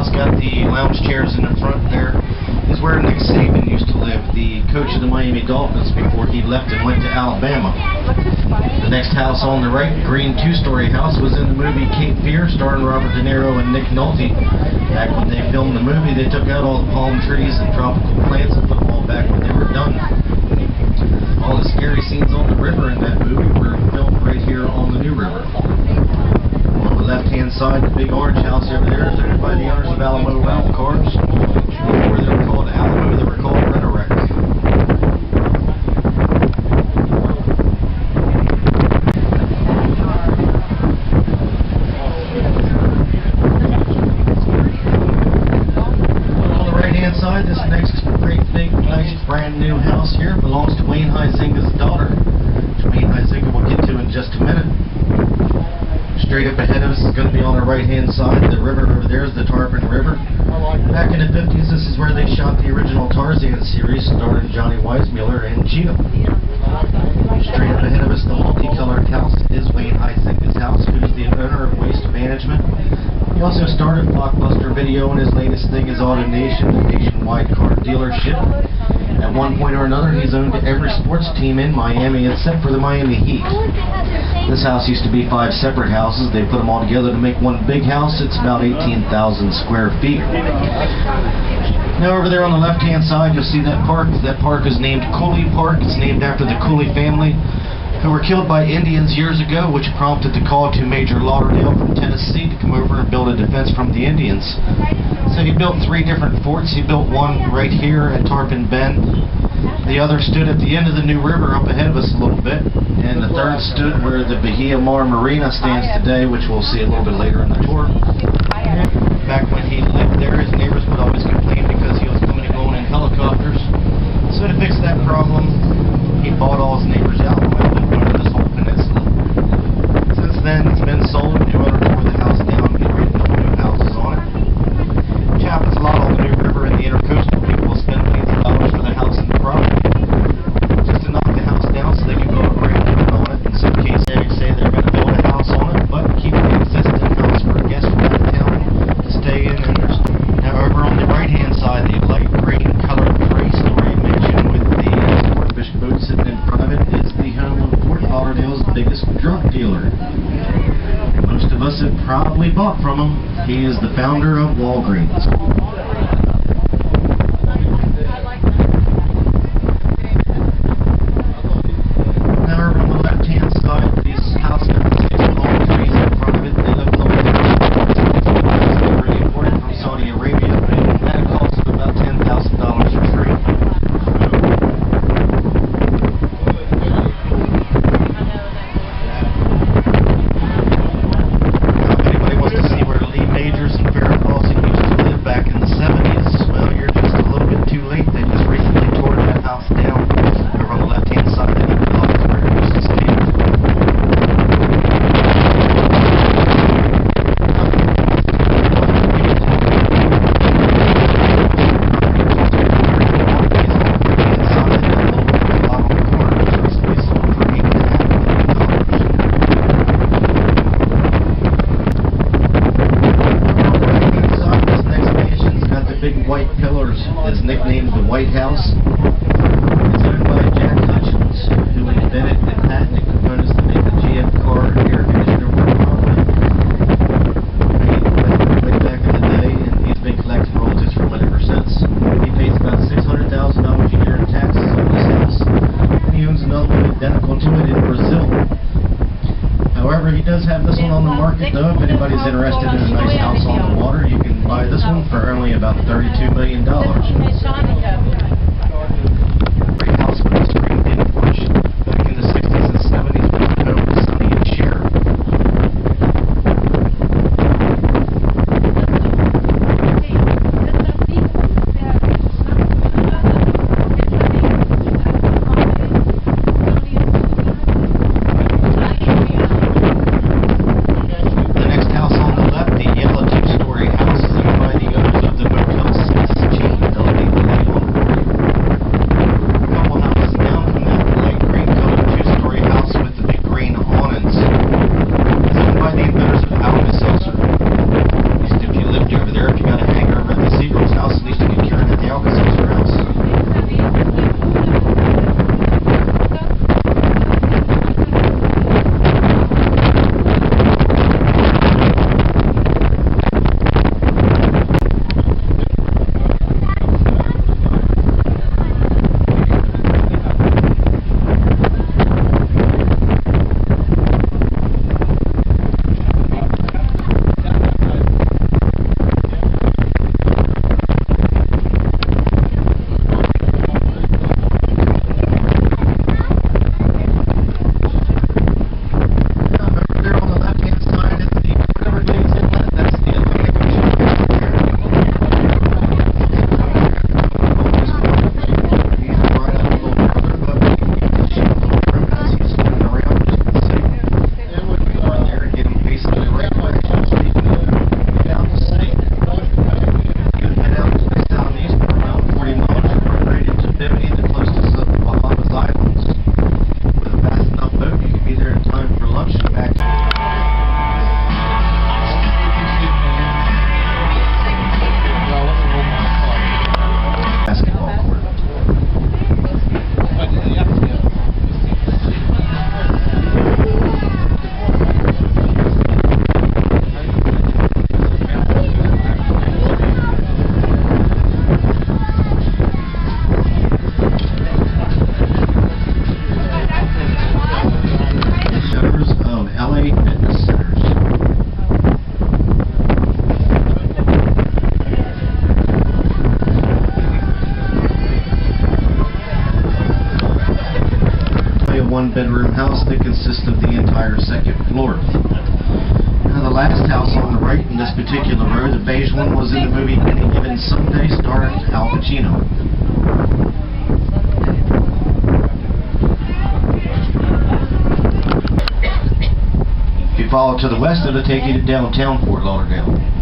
house got the lounge chairs in the front there is where Nick Saban used to live, the coach of the Miami Dolphins, before he left and went to Alabama. The next house on the right, green two-story house, was in the movie Cape Fear, starring Robert De Niro and Nick Nolte. Back when they filmed the movie, they took out all the palm trees and tropical plants and put them all back when they were done. All the scary scenes on the river in that movie were filmed right here on the New River. On the left-hand side, the big orange house over there is owned by the owners of Alamo Ralph Cars. Before they were called Alamo, they were called Rent-A-Wreck. On the right-hand side, this next great big, nice, brand new house here belongs to Wayne Huizinga's daughter, which Wayne Huizinga will get to in just a minute. Straight up ahead of us is going to be on the right-hand side. The river over there is the Tarpon River. Back in the 50s, this is where they shot the original Tarzan series, starring Johnny Weissmuller and Cheetah. Straight up ahead of us, the multicolored house is Wayne Huizinga's house, who's the owner of Waste Management. He also started Blockbuster Video, and his latest thing is AutoNation, a nationwide car dealership. At one point or another, he's owned every sports team in Miami except for the Miami Heat. This house used to be 5 separate houses. They put them all together to make one big house. It's about 18,000 square feet. Now over there on the left-hand side, you'll see that park. That park is named Cooley Park. It's named after the Cooley family, who were killed by Indians years ago, which prompted the call to Major Lauderdale from Tennessee to come over and build a defense from the Indians. So he built 3 different forts. He built one right here at Tarpon Bend. The other stood at the end of the New River up ahead of us a little bit. And the third stood where the Bahia Mar Marina stands today, which we'll see a little bit later in the tour. Back when he lived there, his neighbors would always complain because he was coming and going in helicopters. So to fix that problem, he bought all his neighbors out and lived under this whole peninsula. Since then, it's been sold. New owner tore the house down and get ready to build new houses on it. Which happens a lot on the New River and the Intercoastal. People will spend millions of dollars for the house and the property just to knock the house down so they can build a brand new one on it. In some cases, they say they're going to build a house on it, but keep the existing house for a guest from out of town to stay in. Now, over on the right-hand side, the light green colored 3-story mansion with the swordfish boat sitting in front of it is the home of Fort Lauderdale's biggest drug dealer. Most of us have probably bought from him. He is the founder of Walgreens. White pillars is nicknamed the White House. It's owned by Jack Hutchins, who invented and patented components to make the GM car air conditioner work properly. Way back in the day, and he's been collecting royalties from it ever since. He pays about $600,000 a year in taxes on this house, and he owns another one identical to it in Brazil. However, he does have this one on the market, though. If anybody's interested in a nice house on the water, you can buy this one for only about $32 million. Great house with a screened-in porch. Back in the 60s and 70s, when the home was Sonny and Cher. one-bedroom house that consists of the entire second floor. Now, the last house on the right in this particular row, the beige one, was in the movie Any Given Sunday, starring Al Pacino. If you follow to the west, it'll take you to downtown Fort Lauderdale.